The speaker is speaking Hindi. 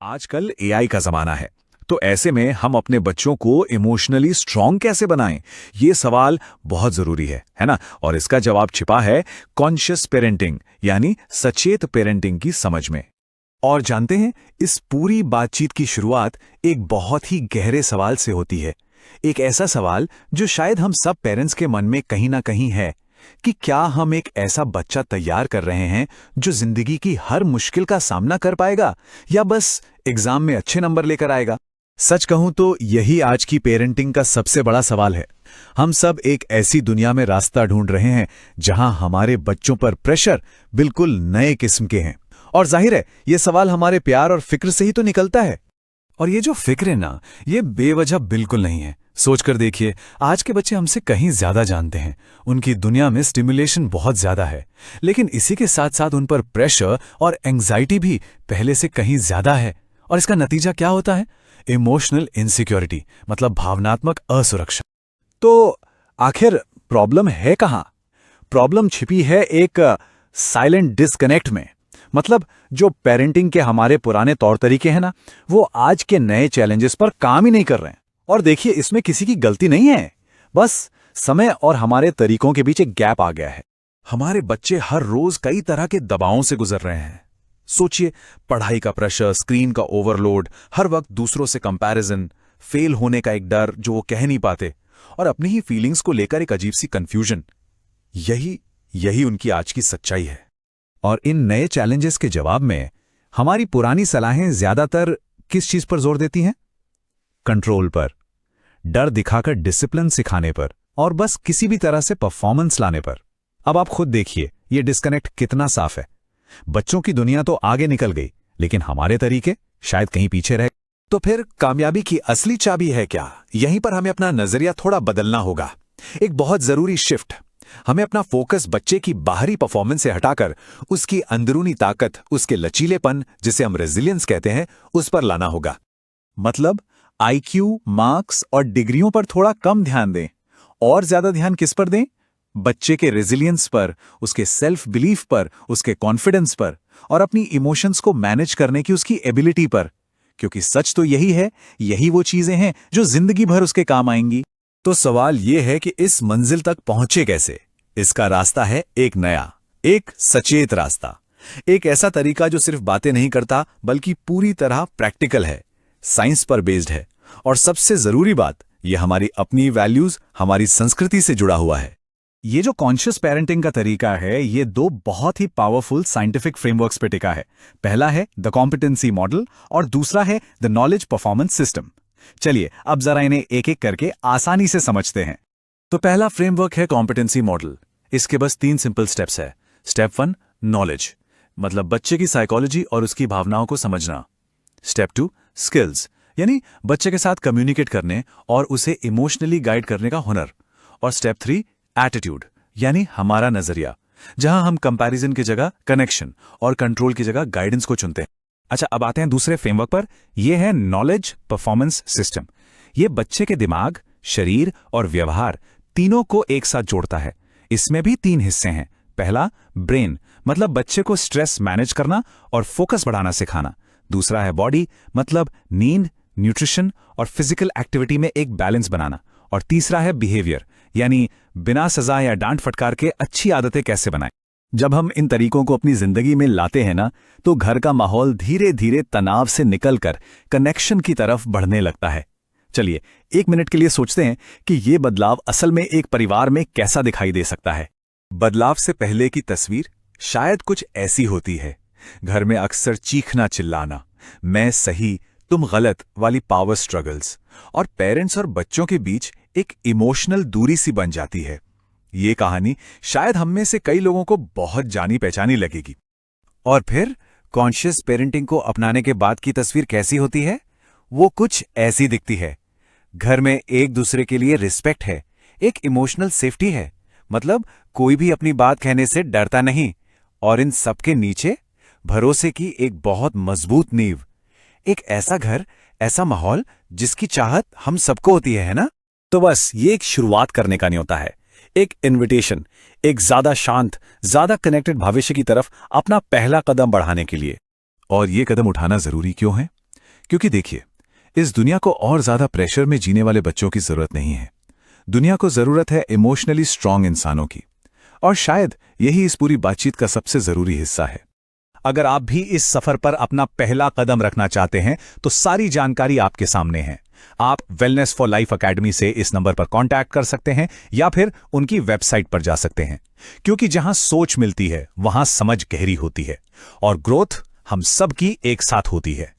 आजकल एआई का जमाना है। तो ऐसे में हम अपने बच्चों को इमोशनली स्ट्रांग कैसे बनाएं, ये सवाल बहुत जरूरी है ना। और इसका जवाब छिपा है कॉन्शियस पेरेंटिंग यानी सचेत पेरेंटिंग की समझ में। और जानते हैं, इस पूरी बातचीत की शुरुआत एक बहुत ही गहरे सवाल से होती है। एक ऐसा सवाल जो शायद हम सब पेरेंट्स के मन में कहीं ना कहीं है कि क्या हम एक ऐसा बच्चा तैयार कर रहे हैं जो जिंदगी की हर मुश्किल का सामना कर पाएगा, या बस एग्जाम में अच्छे नंबर लेकर आएगा। सच कहूं तो यही आज की पेरेंटिंग का सबसे बड़ा सवाल है। हम सब एक ऐसी दुनिया में रास्ता ढूंढ रहे हैं जहां हमारे बच्चों पर प्रेशर बिल्कुल नए किस्म के हैं। और जाहिर है, यह सवाल हमारे प्यार और फिक्र से ही तो निकलता है। और ये जो फिक्र है ना, ये बेवजह बिल्कुल नहीं है। सोचकर देखिए, आज के बच्चे हमसे कहीं ज्यादा जानते हैं। उनकी दुनिया में स्टिमुलेशन बहुत ज्यादा है, लेकिन इसी के साथ साथ उन पर प्रेशर और एंग्जाइटी भी पहले से कहीं ज्यादा है। और इसका नतीजा क्या होता है? इमोशनल इनसिक्योरिटी, मतलब भावनात्मक असुरक्षा। तो आखिर प्रॉब्लम है कहां? प्रॉब्लम छिपी है एक साइलेंट डिस्कनेक्ट में। मतलब जो पेरेंटिंग के हमारे पुराने तौर तरीके हैं ना, वो आज के नए चैलेंजेस पर काम ही नहीं कर रहे हैं। और देखिए, इसमें किसी की गलती नहीं है, बस समय और हमारे तरीकों के बीच एक गैप आ गया है। हमारे बच्चे हर रोज कई तरह के दबावों से गुजर रहे हैं। सोचिए, पढ़ाई का प्रेशर, स्क्रीन का ओवरलोड, हर वक्त दूसरों से कंपैरिजन, फेल होने का एक डर जो वो कह नहीं पाते, और अपनी ही फीलिंग्स को लेकर एक अजीब सी कंफ्यूजन। यही उनकी आज की सच्चाई है। और इन नए चैलेंजेस के जवाब में हमारी पुरानी सलाहें ज्यादातर किस चीज पर जोर देती हैं? कंट्रोल पर, डर दिखाकर डिसिप्लिन सिखाने पर, और बस किसी भी तरह से परफॉर्मेंस लाने पर। अब आप खुद देखिए, ये डिस्कनेक्ट कितना साफ है। बच्चों की दुनिया तो आगे निकल गई, लेकिन हमारे तरीके शायद कहीं पीछे रह। तो फिर कामयाबी की असली चाबी है क्या? यहीं पर हमें अपना नजरिया थोड़ा बदलना होगा। एक बहुत जरूरी शिफ्ट। हमें अपना फोकस बच्चे की बाहरी परफॉर्मेंस से हटाकर उसकी अंदरूनी ताकत, उसके लचीलेपन, जिसे हम रेजिलियंस कहते हैं, उस पर लाना होगा। मतलब आईक्यू, मार्क्स और डिग्रियों पर थोड़ा कम ध्यान दें, और ज्यादा ध्यान किस पर दें? बच्चे के रेजिलियंस पर, उसके सेल्फ बिलीफ पर, उसके कॉन्फिडेंस पर, और अपनी इमोशंस को मैनेज करने की उसकी एबिलिटी पर। क्योंकि सच तो यही है, यही वो चीजें हैं जो जिंदगी भर उसके काम आएंगी। तो सवाल यह है कि इस मंजिल तक पहुंचे कैसे? इसका रास्ता है एक नया, एक सचेत रास्ता। एक ऐसा तरीका जो सिर्फ बातें नहीं करता, बल्कि पूरी तरह प्रैक्टिकल है, साइंस पर बेस्ड है, और सबसे जरूरी बात, यह हमारी अपनी वैल्यूज, हमारी संस्कृति से जुड़ा हुआ है। ये जो कॉन्शियस पेरेंटिंग का तरीका है, ये दो बहुत ही पावरफुल साइंटिफिक फ्रेमवर्क्स पे टिका है। पहला है द कॉम्पिटेंसी मॉडल, और दूसरा है द नॉलेज परफॉर्मेंस सिस्टम। चलिए अब जरा इन्हें एक एक करके आसानी से समझते हैं। तो पहला फ्रेमवर्क है कॉम्पिटेंसी मॉडल। इसके बस 3 सिंपल स्टेप्स है। स्टेप 1, नॉलेज, मतलब बच्चे की साइकोलॉजी और उसकी भावनाओं को समझना। स्टेप 2, स्किल्स, यानी बच्चे के साथ कम्युनिकेट करने और उसे इमोशनली गाइड करने का हुनर। और स्टेप 3, एटीट्यूड, यानी हमारा नजरिया, जहां हम कंपैरिजन की जगह कनेक्शन और कंट्रोल की जगह गाइडेंस को चुनते हैं। अच्छा, अब आते हैं दूसरे फ्रेमवर्क पर। यह है नॉलेज परफॉर्मेंस सिस्टम। यह बच्चे के दिमाग, शरीर और व्यवहार तीनों को एक साथ जोड़ता है। इसमें भी 3 हिस्से हैं। पहला, ब्रेन, मतलब बच्चे को स्ट्रेस मैनेज करना और फोकस बढ़ाना सिखाना। दूसरा है बॉडी, मतलब नींद, न्यूट्रिशन और फिजिकल एक्टिविटी में एक बैलेंस बनाना। और तीसरा है बिहेवियर, यानी बिना सजा या डांट फटकार के अच्छी आदतें कैसे बनाएं। जब हम इन तरीकों को अपनी जिंदगी में लाते हैं ना, तो घर का माहौल धीरे धीरे तनाव से निकलकर कनेक्शन की तरफ बढ़ने लगता है। चलिए 1 मिनट के लिए सोचते हैं कि ये बदलाव असल में एक परिवार में कैसा दिखाई दे सकता है। बदलाव से पहले की तस्वीर शायद कुछ ऐसी होती है। घर में अक्सर चीखना चिल्लाना, मैं सही तुम गलत वाली पावर स्ट्रगल्स, और पेरेंट्स और बच्चों के बीच एक इमोशनल दूरी सी बन जाती है। ये कहानी शायद हम में से कई लोगों को बहुत जानी पहचानी लगेगी। और फिर कॉन्शियस पेरेंटिंग को अपनाने के बाद की तस्वीर कैसी होती है? वो कुछ ऐसी दिखती है। घर में एक दूसरे के लिए रिस्पेक्ट है, एक इमोशनल सेफ्टी है, मतलब कोई भी अपनी बात कहने से डरता नहीं, और इन सबके नीचे भरोसे की एक बहुत मजबूत नींव। एक ऐसा घर, ऐसा माहौल जिसकी चाहत हम सबको होती है ना? तो बस ये एक शुरुआत करने का न्योता है, एक इन्विटेशन, एक ज्यादा शांत, ज्यादा कनेक्टेड भविष्य की तरफ अपना पहला कदम बढ़ाने के लिए। और ये कदम उठाना जरूरी क्यों है? क्योंकि देखिए, इस दुनिया को और ज्यादा प्रेशर में जीने वाले बच्चों की जरूरत नहीं है। दुनिया को जरूरत है इमोशनली स्ट्रांग इंसानों की। और शायद यही इस पूरी बातचीत का सबसे जरूरी हिस्सा है। अगर आप भी इस सफर पर अपना पहला कदम रखना चाहते हैं तो सारी जानकारी आपके सामने है। आप वेलनेस फॉर लाइफ एकेडमी से इस नंबर पर कांटेक्ट कर सकते हैं या फिर उनकी वेबसाइट पर जा सकते हैं, क्योंकि जहां सोच मिलती है वहां समझ गहरी होती है और ग्रोथ हम सब की एक साथ होती है।